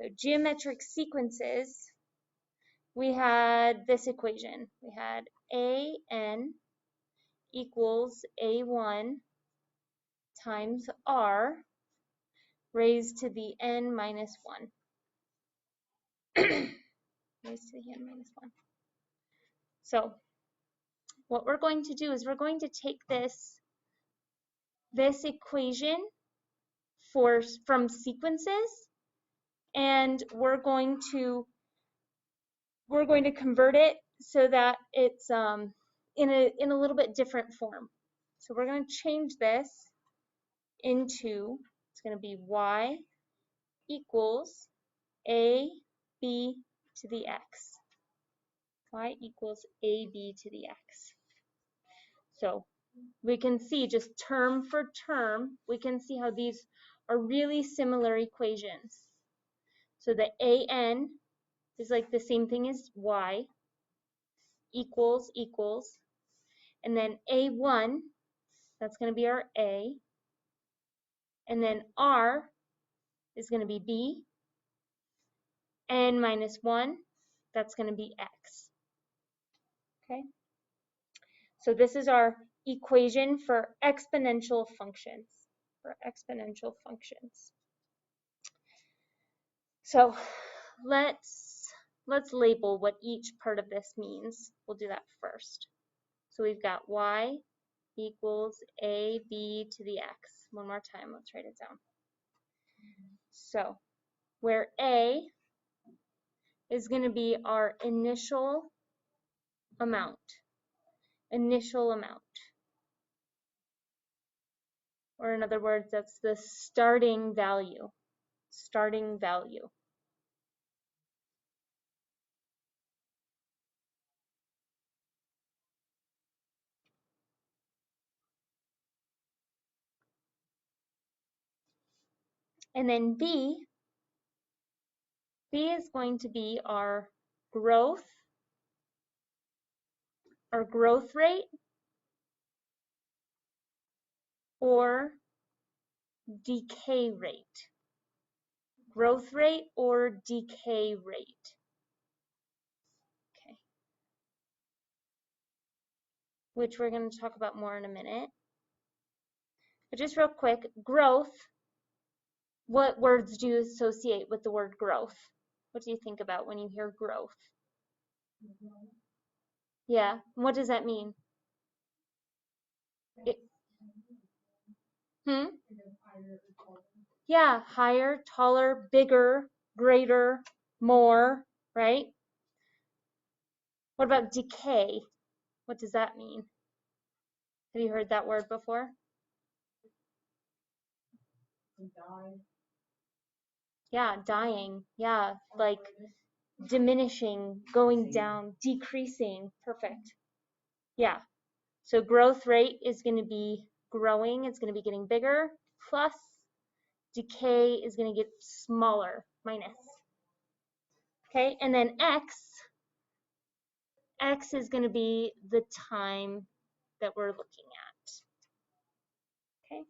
So geometric sequences, we had this equation. We had AN equals A1 times R raised to the n minus 1. Raised to the n minus 1. So what we're going to do is we're going to take this equation from sequences, and we're going to convert it so that it's in a little bit different form. So we're going to change this into, it's going to be y equals a b to the x. Y equals a b to the x. So we can see just term for term, we can see how these are really similar equations. So the an is like the same thing as y, equals, and then a1, that's going to be our a, and then r is going to be b, n minus 1, that's going to be x. Okay? So this is our equation for exponential functions. So let's label what each part of this means. We'll do that first. So we've got y equals ab to the x. One more time, let's write it down. So where a is going to be our initial amount. Or in other words, that's the starting value. And then b is going to be our growth rate, or decay rate. Growth rate or decay rate. Okay. Which we're going to talk about more in a minute. But just real quick, growth, what words do you associate with the word growth? What do you think about when you hear growth? Yeah, what does that mean? Yeah, higher, taller, bigger, greater, more, right? What about decay? What does that mean? Have you heard that word before? Yeah, dying. Yeah, like diminishing, going down, decreasing. Perfect. Yeah. So growth rate is going to be growing. It's going to be getting bigger. Plus decay is going to get smaller. Minus. Okay. And then X is going to be the time that we're looking at. Okay.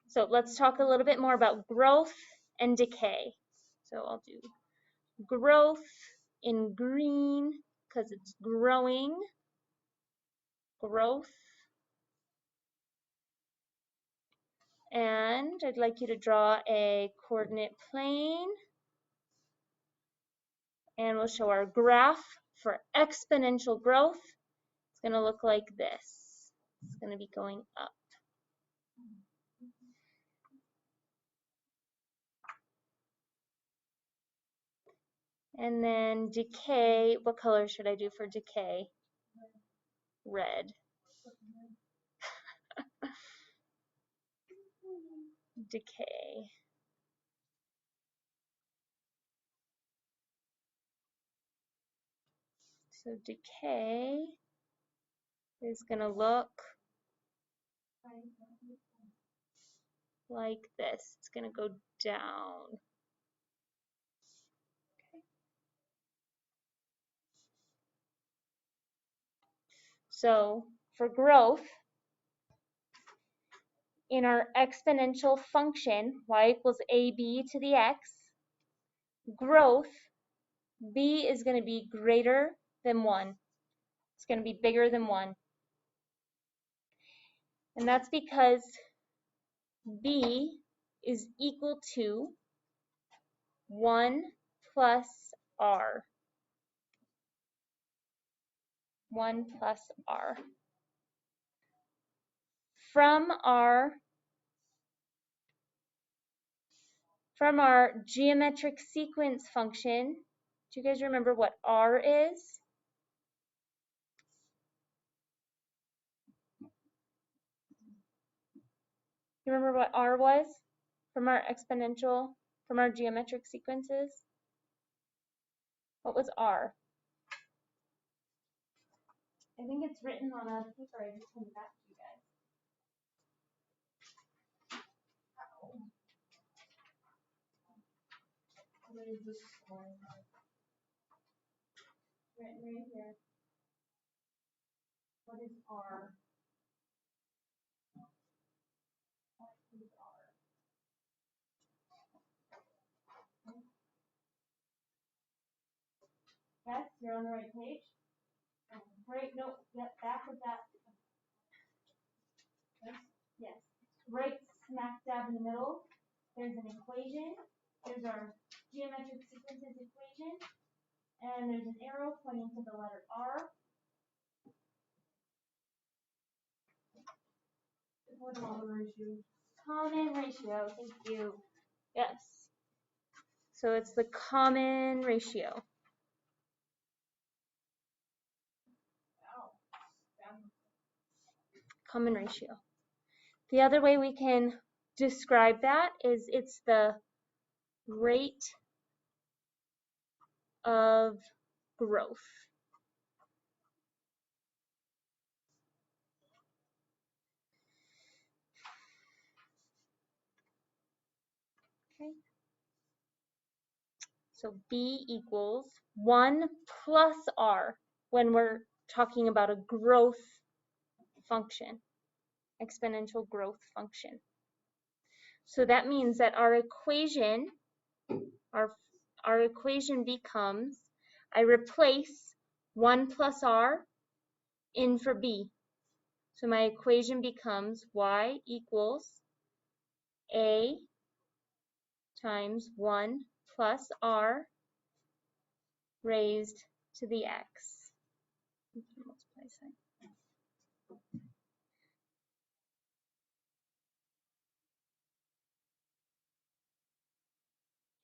So let's talk a little bit more about growth and decay. So I'll do growth in green because it's growing. Growth. And I'd like you to draw a coordinate plane. And we'll show our graph for exponential growth. It's going to look like this. It's going to be going up. And then decay, what color should I do for decay? Red. Decay. So decay is going to look like this. It's going to go down. Okay. So for growth, in our exponential function, y equals ab to the x, growth, b is going to be greater than 1. It's going to be bigger than 1. And that's because b is equal to 1 plus r. 1 plus r. From our geometric sequence function, do you guys remember what r is? You remember what r was from our exponential, from our geometric sequences? What was r? I think it's written on a paper. I just sent it back to you guys. What is this one? Written right here. What is r? What is r? Yes, you're on the right page. Right, no, yep, back of that. Yes, right smack dab in the middle. There's an equation. There's our geometric sequences equation. And there's an arrow pointing to the letter r. Common ratio. Common ratio, thank you. Yes. So it's the common ratio. Common ratio. The other way we can describe that is it's the rate of growth. Okay. So B equals 1 plus R when we're talking about a growth function, exponential growth function. So that means that our equation, our equation becomes, I replace 1 plus R in for B. So my equation becomes y equals a times 1 plus r raised to the x.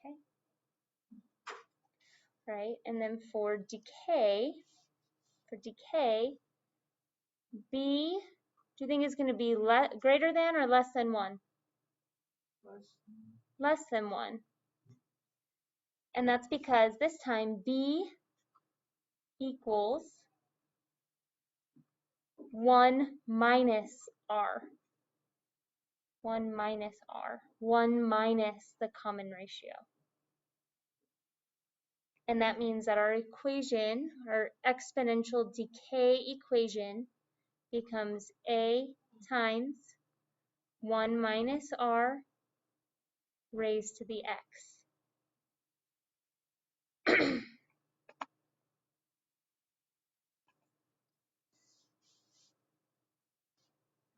Okay. Right, and then for decay, b, do you think it's going to be greater than or less than 1? Less than 1. And that's because this time b equals 1 minus r. 1 minus r. 1 minus the common ratio. And that means that our equation, our exponential decay equation, becomes a times 1 minus r raised to the x.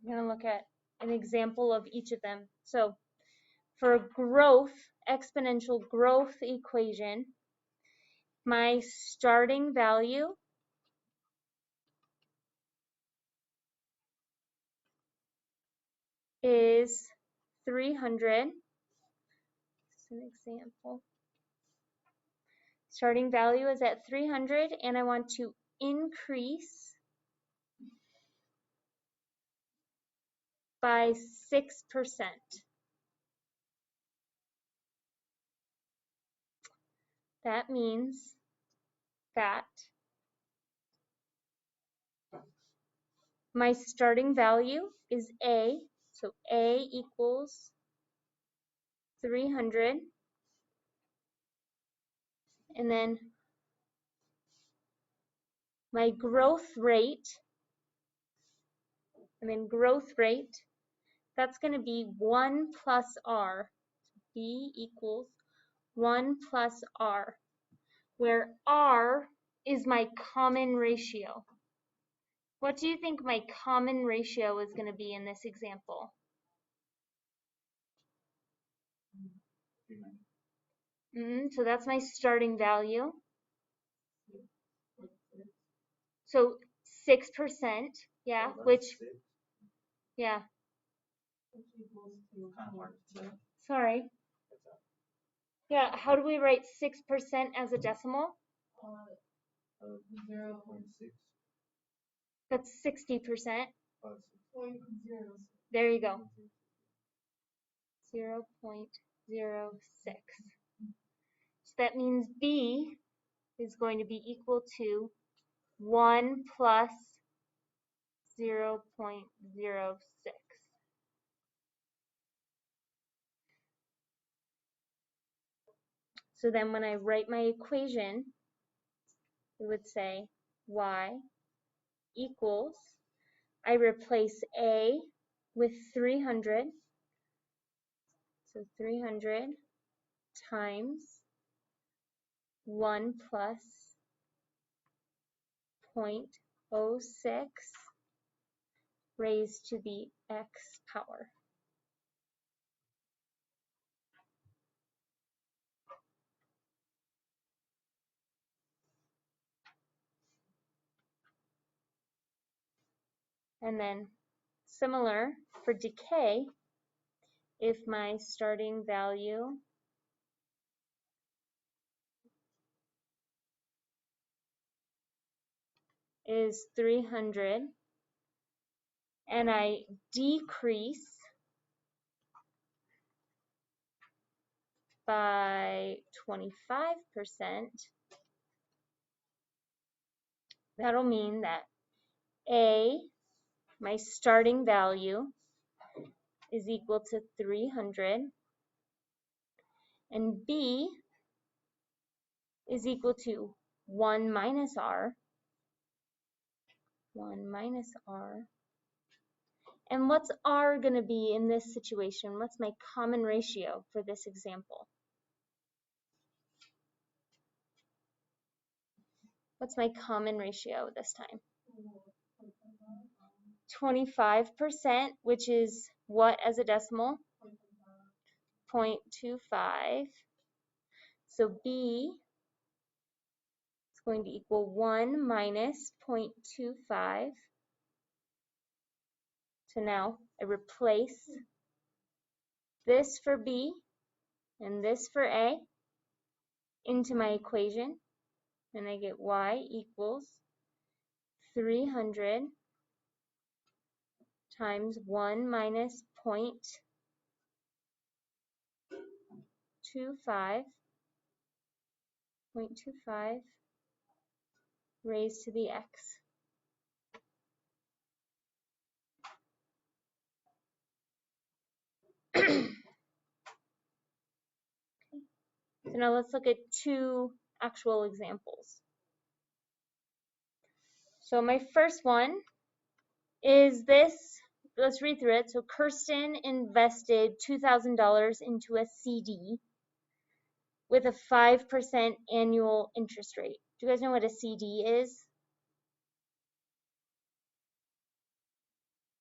I'm going to look at an example of each of them. So for a growth, exponential growth equation, my starting value is 300. This is an example. Starting value is at 300 and I want to increase by 6%. That means that my starting value is A, so A equals 300, and then my growth rate, that's going to be 1 plus R. B equals 1 plus r, where r is my common ratio. What do you think my common ratio is going to be in this example? So that's my starting value. So 6%, yeah, which, yeah. Sorry. Yeah, how do we write 6% as a decimal? 0.6. That's 60%. There you go. 0.06. So that means B is going to be equal to 1 plus 0.06. So then when I write my equation, it would say y equals, I replace A with 300. So 300 times 1 plus 0.06 raised to the x power. And then similar for decay, if my starting value is 300 and I decrease by 25%, that'll mean that A, my starting value, is equal to 300, and B is equal to 1 minus R, 1 minus R. And what's R going to be in this situation? What's my common ratio for this example? What's my common ratio this time? 25%, which is what as a decimal? 0.25. So B is going to equal 1 minus 0.25. So now I replace this for B and this for A into my equation, and I get y equals 300 times 1 minus 0.25 raised to the x. So now let's look at two actual examples. So my first one is this. Let's read through it. So Kirsten invested $2,000 into a CD with a 5% annual interest rate. Do you guys know what a CD is?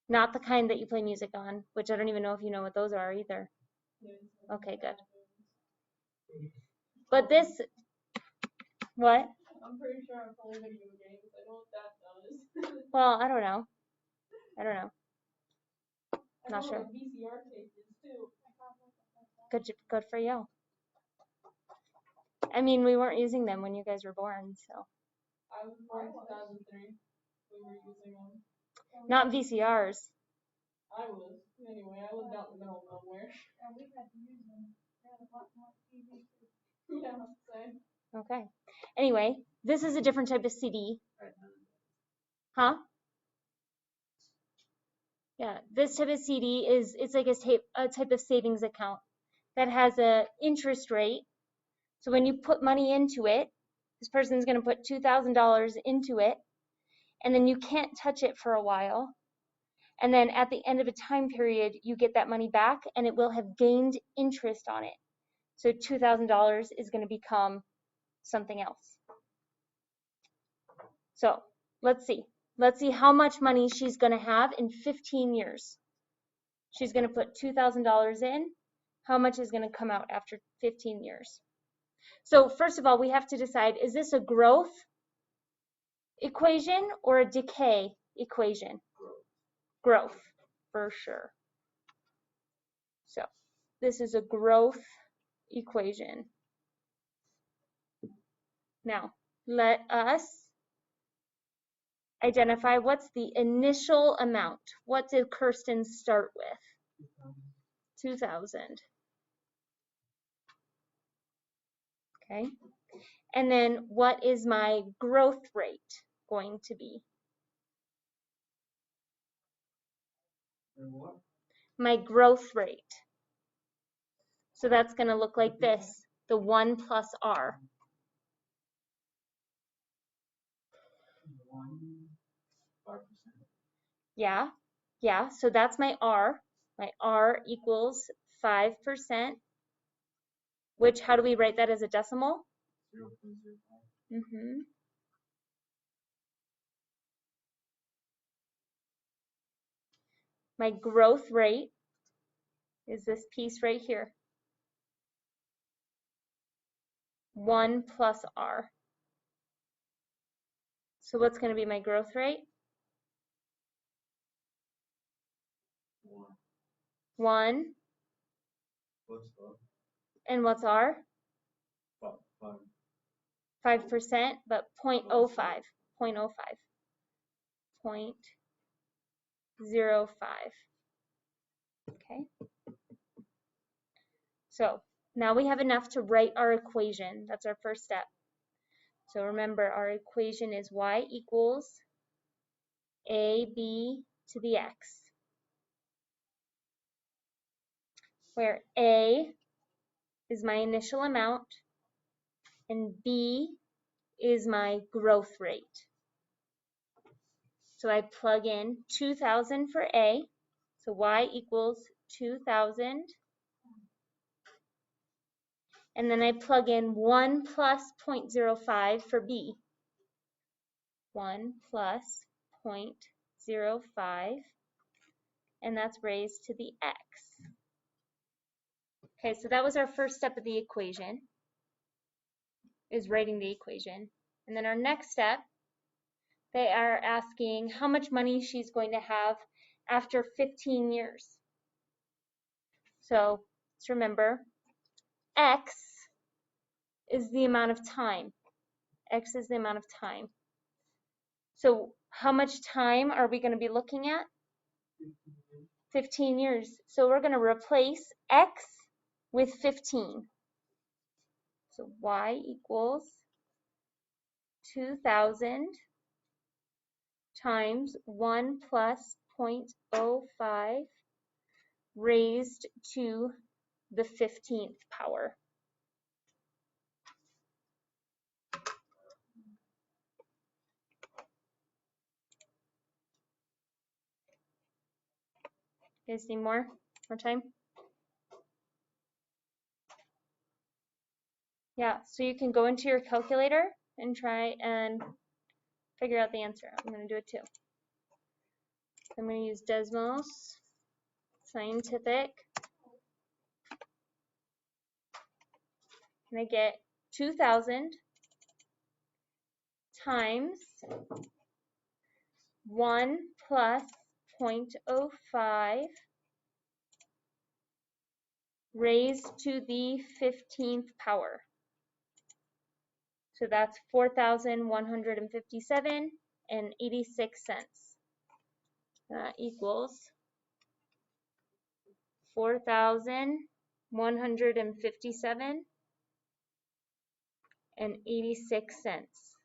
Not the kind that you play music on, which I don't even know if you know what those are either. Okay, good. But this, what? I'm pretty sure I'm playing video games. I know what that does. Well, I don't know. Not sure. I know what VCR tape is too. Good for you. I mean, we weren't using them when you guys were born, so. I was born in 2003. We were using them. Not VCRs. I was. Anyway, I lived out in the middle of nowhere. And we had to use them. They had a lot more TV too. Yeah, same. Okay. Anyway, this is a different type of CD. Huh? Yeah, this type of CD it's like a type of savings account that has a interest rate. So when you put money into it, this person's going to put $2,000 into it, and then you can't touch it for a while. And then at the end of a time period, you get that money back, and it will have gained interest on it. So $2,000 is going to become something else. So let's see. Let's see how much money she's going to have in 15 years. She's going to put $2,000 in. How much is going to come out after 15 years? So first of all, we have to decide, is this a growth equation or a decay equation? Growth, for sure. So this is a growth equation. Now, let us identify what's the initial amount. What did Kirsten start with? 2,000. Okay. And then what is my growth rate going to be? My growth rate. So that's going to look like this, the 1 plus R. Yeah, so that's my R. My R equals 5%, which, how do we write that as a decimal? 0.05. My growth rate is this piece right here. 1 plus R. So what's going to be my growth rate? 1. And what's R? 5%, but 0.05. 0.05. 0.05. Okay. So now we have enough to write our equation. That's our first step. So remember, our equation is y equals ab to the x, where a is my initial amount and b is my growth rate. So I plug in 2,000 for a, so y equals 2,000, and then I plug in 1 plus 0.05 for b. 1 plus 0.05, and that's raised to the x. Okay, so that was our first step of the equation, is writing the equation. And then our next step, they are asking how much money she's going to have after 15 years. So let's remember, x is the amount of time. X is the amount of time. So how much time are we going to be looking at? 15 years. So we're going to replace x with 15. So y equals 2,000 times 1 plus 0.05 raised to the 15th power. You guys need more time? Yeah, so you can go into your calculator and try and figure out the answer. I'm going to do it too. I'm going to use Desmos Scientific. And I get 2,000 times 1 plus 0.05 raised to the 15th power. So that's 4,157 and 86 cents. That equals 4,157 and 86 cents.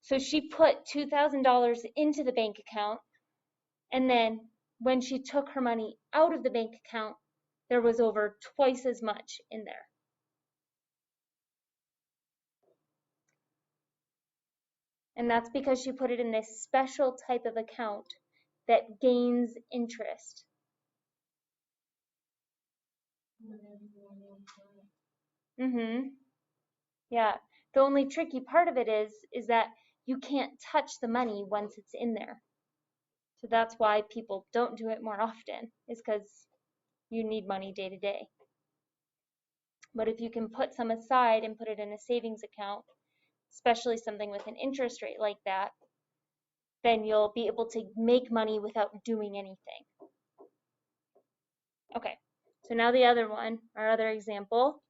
So she put $2,000 into the bank account, and then when she took her money out of the bank account, there was over twice as much in there. And that's because she put it in this special type of account that gains interest. Yeah. The only tricky part of it is that you can't touch the money once it's in there. So that's why people don't do it more often, is because you need money day to day. But if you can put some aside and put it in a savings account, especially something with an interest rate like that, then you'll be able to make money without doing anything. Okay, so now the other one, our other example.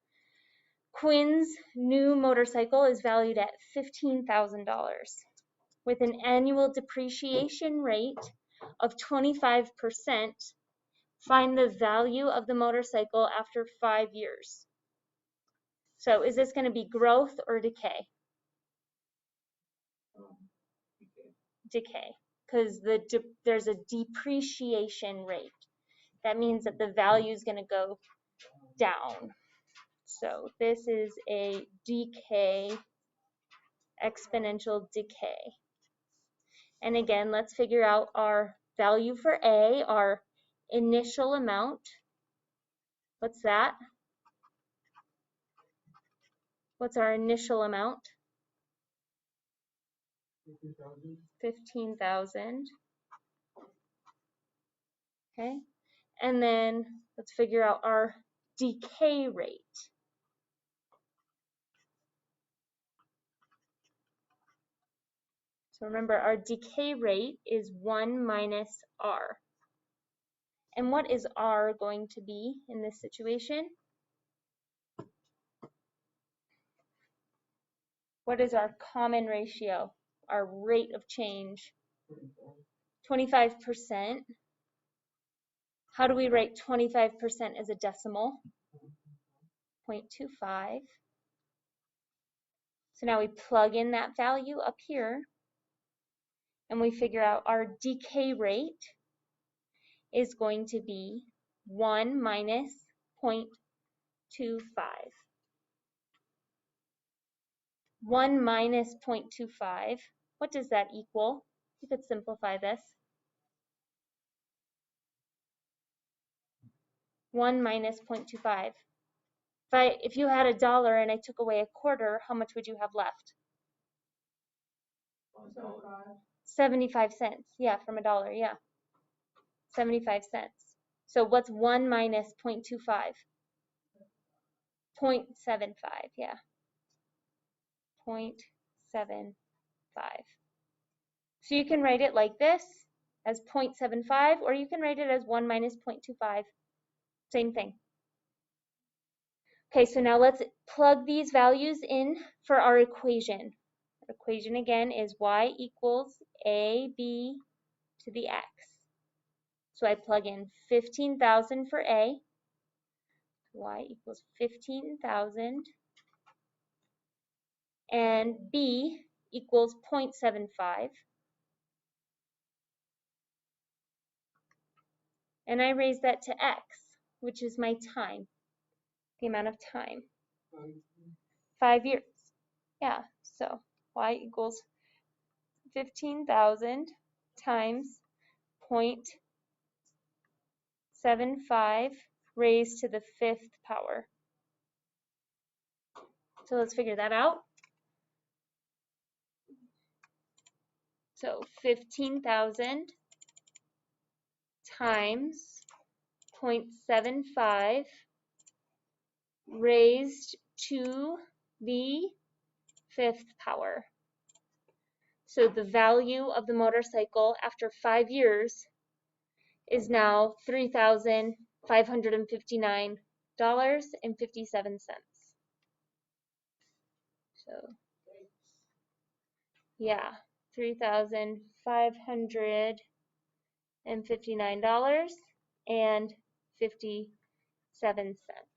Quinn's new motorcycle is valued at $15,000 with an annual depreciation rate of 25%. Find the value of the motorcycle after 5 years. So is this going to be growth or decay? Decay, because there's a depreciation rate. That means that the value is going to go down. So this is a decay, exponential decay. And again, let's figure out our value for A, our initial amount. What's that? What's our initial amount? 15,000. Okay. And then let's figure out our decay rate. So remember, our decay rate is 1 minus R. And what is R going to be in this situation? What is our common ratio, our rate of change? 25%. How do we write 25% as a decimal? 0.25. So now we plug in that value up here, and we figure out our decay rate is going to be 1 minus 0.25. 1 minus 0.25, what does that equal? You could simplify this. 1 minus 0.25. If you had $1 and I took away a quarter, how much would you have left? 75 cents. Yeah, from $1, yeah. 75 cents. So what's 1 minus 0.25? 0.75, yeah. 0.75. So you can write it like this, as 0.75, or you can write it as 1 minus 0.25. Same thing. Okay, so now let's plug these values in for our equation. Our equation again is y equals AB to the x. So I plug in 15,000 for A, y equals 15,000, and B equals 0.75. And I raise that to x, which is my time, the amount of time. 5 years. Yeah, so y equals 15,000 times 0.75 raised to the 5th power. So let's figure that out. So 15,000 times 0.75 raised to the 5th power. So the value of the motorcycle after 5 years is now $3,559.57. So yeah, $3,559.57.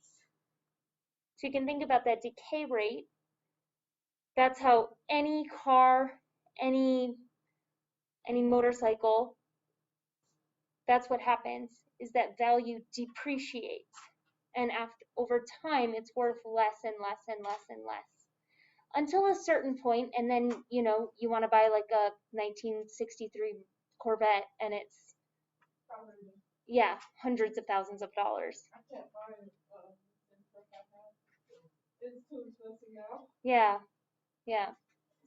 So you can think about that decay rate. That's how any car, any motorcycle, that's what happens, is that value depreciates. And over time, it's worth less and less and less and less. Until a certain point, and then, you know, you want to buy like a 1963 Corvette, and it's, yeah, hundreds of thousands of dollars. I can't buy It's too expensive now. Yeah, yeah.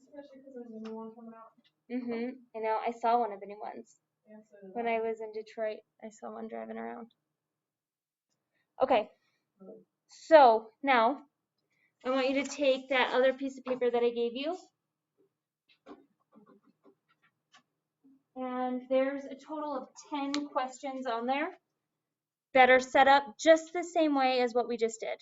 Especially because there's a new one coming out. I know. I saw one of the new ones Yeah, so did when I. I was in Detroit. I saw one driving around. Okay, so now I want you to take that other piece of paper that I gave you. And there's a total of 10 questions on there that are set up just the same way as what we just did.